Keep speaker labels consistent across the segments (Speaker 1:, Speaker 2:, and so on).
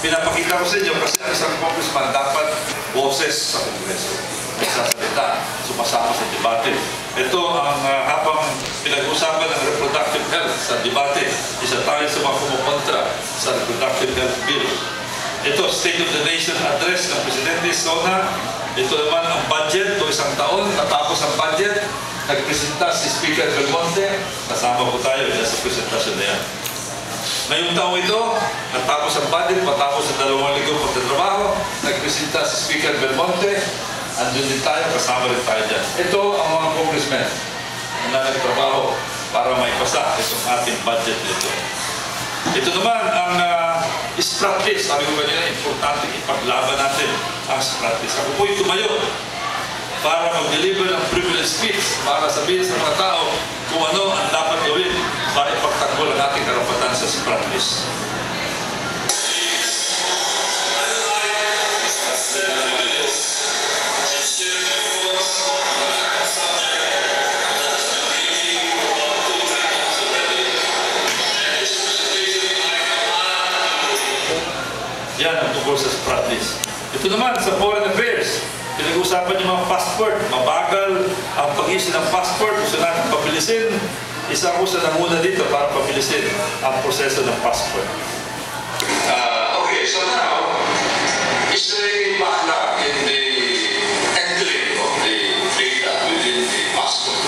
Speaker 1: pinapakita ko sa inyo kasi ang isang congressman dapat boses sa Kongreso. Nagsasalita, sumasama sa debate. Ito ang habang pinag-usapan ng reproductive health sa debate, isa tayo sa mga kumukontra sa reproductive health bill. Ito, State of the Nation address ng Presidente Sona. Ito naman ang budget, ito isang taon, natapos ang budget. Nagpresenta si Speaker Belmonte, kasama po tayo sa presentasyon na yan. Ngayong taong ito, natapos ang budget, matapos ang 2 linggo pagtatrabaho, nagpresenta si Speaker Belmonte, andun din tayo, kasama rin tayo dyan. Ito ang mga congressmen na nagtrabaho para maipasa itong ating budget nito. Ito naman ang spratis. Sabi ko kanina, importante ipaglaban natin ang spratis. Ako po'y tumayo para mag-deliver ng privilege speech para sabihin sa mga tao kung ano ang dapat gawin para ipagtanggol ang ating karapatan sa spratis. Yan ang tungkol sa spratis. Ito naman sa foreign affairs. Pinag-usapan yung mga passport. Mabagal ang pag-issue ng passport. Gusto natin pabilisin. Isa ko sa nanguna dito para pabilisin ang proseso ng passport.
Speaker 2: Okay, so now, is there a backlog in the entry of the data within the passport?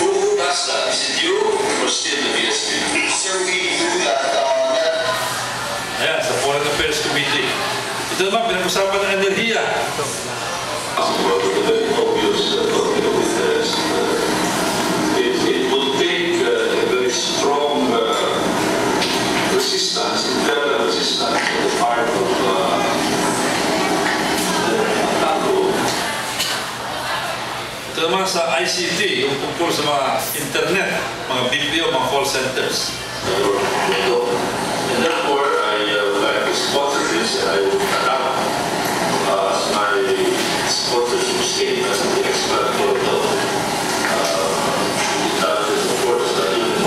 Speaker 2: Who does that? Is it you or still the BSP? Sir, we do that.
Speaker 1: Ayan, sa Foreign Affairs Committee. Ito naman, pinag-usapan ng enerhiya.
Speaker 2: It will take a very strong resistance, internal resistance on the part of NATO.
Speaker 1: Ito naman sa ICT, yung tungkol sa mga internet, mga BPO, mga call centers.
Speaker 2: And therefore, I would like to sponsor this, and I would adapt as my sponsorship scheme as an expert for the intelligence, of course, even in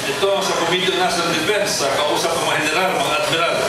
Speaker 1: Ito sa Committee on National Defense, sa kausap ng mga general, mga admiral.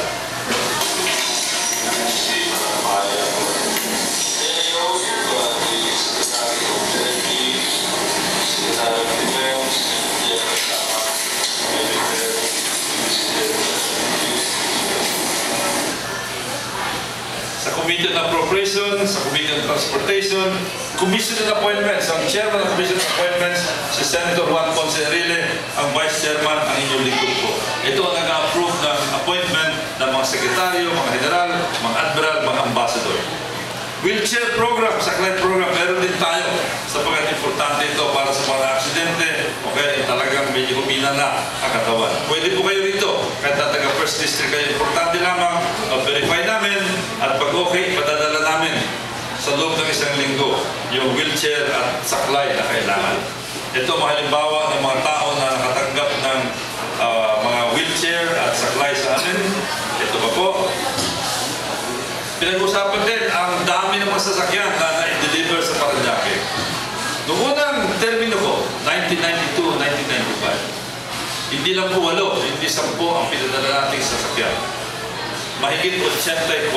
Speaker 1: Sa Committee on Appropriation, sa Committee on Transportation, Commission on Appointments, ang Chairman ng Commission on Appointments, si Senator Juan Ponce Enrile, ang Vice Chairman, ang inyong lingkod po. Ito ang nag-approve ng appointment ng mga sekretaryo, mga general, mga admiral, mga ambassador. Wheelchair program, saklay program, meron din tayo sapagkat importante ito para sa mga aksidente o kaya talagang medyo humina na ang katawan. Pwede po kayo rito, kahit taga First District kayo, importante lamang mag-verify namin at pag okay, padadala namin sa loob ng 1 linggo yung wheelchair at saklay na kailangan. Ito mga halimbawa ng mga tao na nakatanggap ng mga wheelchair at saklay sa amin. Ito pa po. Pinag-usapan din ang dami ng mga sasakyan na na-deliver sa Parañaque. Noong unang termino ko, 1992-1995, hindi lang po 8, hindi 10 ang pinadala nating sasakyan. Mahigit 84.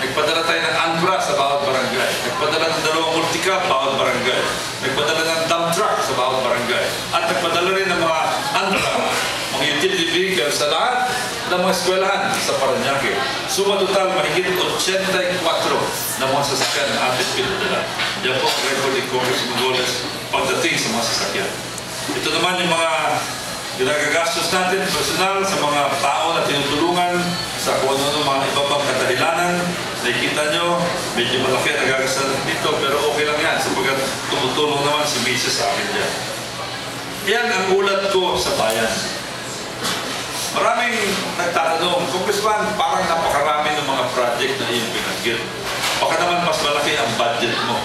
Speaker 1: Nagpadala tayo ng Antra sa bawat barangay. Nagpadala ng 2 multicab bawat barangay. Nagpadala ng dump truck sa bawat barangay. At nagpadala rin ng mga Antra, mga utility vehicles sa lahat ng mga eskwelahan sa Parañaque. Suma total, mahigit 84 na mga sasakyan na ating pinadala. Yan po ang record ni Congressman Goles pagdating sa mga sasakyan. Ito naman yung mga ginagagastos natin personal sa mga tao na tinutulungan sa kung ano mga iba pang kadahilanan. Nakikita nyo, medyo malaki ang nagagastos dito, pero okay lang yan sapagkat tumutulong naman si Mrs. sa akin dyan. Yan ang ulat ko sa bayan. Maraming nagtatanong, Congressman, parang napakarami ng mga project na iyong pinanggit. Baka naman mas malaki ang budget mo.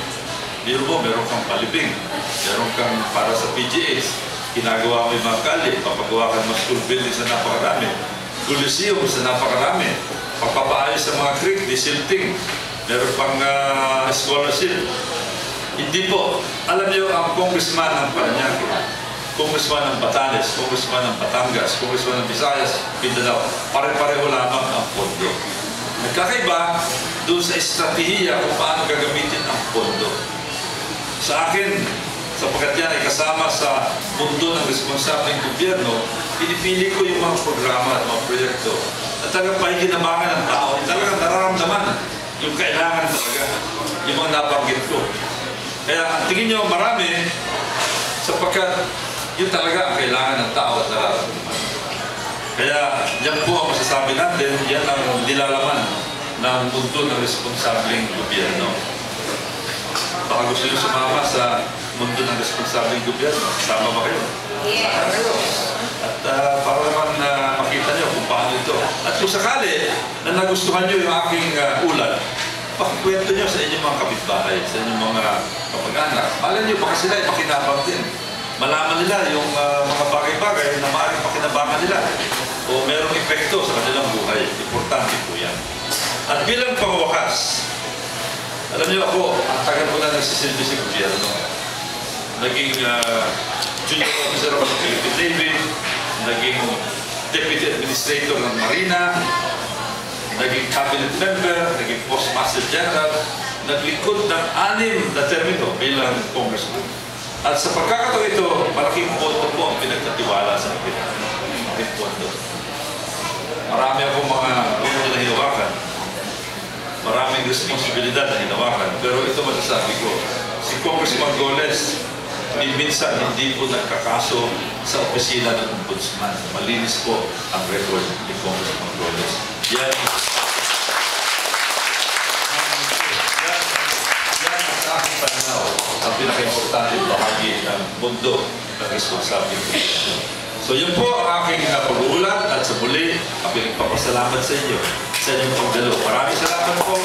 Speaker 1: Biro mo, meron kang palibing, meron kang para sa PGAs, ginagawa mo yung mga kali, papagawa ka ng school buildings na napakarami, Coliseum sa napakarami, papapaayos sa mga creek, desilting, meron pang scholarship. Hindi po. Alam niyo, ang congressman ng Parañaque, Congressman ng Batanes, Congressman ng Batangas, Congressman ng Visayas, Mindanao, pare-pareho lamang ang pondo. Nagkakaiba doon sa estratehiya kung paano gagamitin ang pondo. Sa akin, sapagkat yan ay kasama sa mundo ng responsableng gobyerno, pinipili ko yung mga programa at mga proyekto at talagang pakikinabangan ng tao, talagang nararamdaman yung kailangan talaga, yung mga nabanggit ko. Kaya ang tingin nyo marami, sapagkat yun talaga ang kailangan ng tao at nararamdaman. Kaya yan po ang masasabi natin, yan ang nilalaman ng mundo ng responsableng gobyerno. Baka gusto nyo sumama sa mundo ng responsableng gobyerno. Sama ba kayo?
Speaker 3: Yes.
Speaker 1: At para naman makita nyo kung paano ito. At kung sakali na nagustuhan nyo yung aking ulat, pakikwento nyo sa inyong mga kapitbahay, sa inyong mga kapag-anak. Malay nyo, baka sila ay makinabang din. Malaman nila yung mga bagay-bagay na maaaring pakinabangan nila o merong epekto sa kanilang buhay. Importante po yan. At bilang pangwakas, alam niyo ako, ang tagal ko na nagsisilbi sa gobyerno. Naging junior officer ako ng Philippine Navy, naging deputy administrator ng Marina, naging cabinet member, naging postmaster general, naglingkod ng 6 na termino bilang congressman. At sa pagkakataon ito, malaking pondo po ang pinagkatiwala sa akin. Malaking pondo. Marami akong mga pondo na hinawakan. Maraming responsibilidad na hinawakan. Pero ito masasabi ko, si Congressman Goles, minsan hindi po nagkakaso sa opisina ng ombudsman. Malinis po ang record ni Congressman Goles. Yan sa aking pananaw ang pinaka-importante bahagi ng mundo ng responsable. So yun po ang aking pag-uulat at sa muli, ang pinagpapasalamat sa inyo sa inyong pagdalo. Maraming salamat po.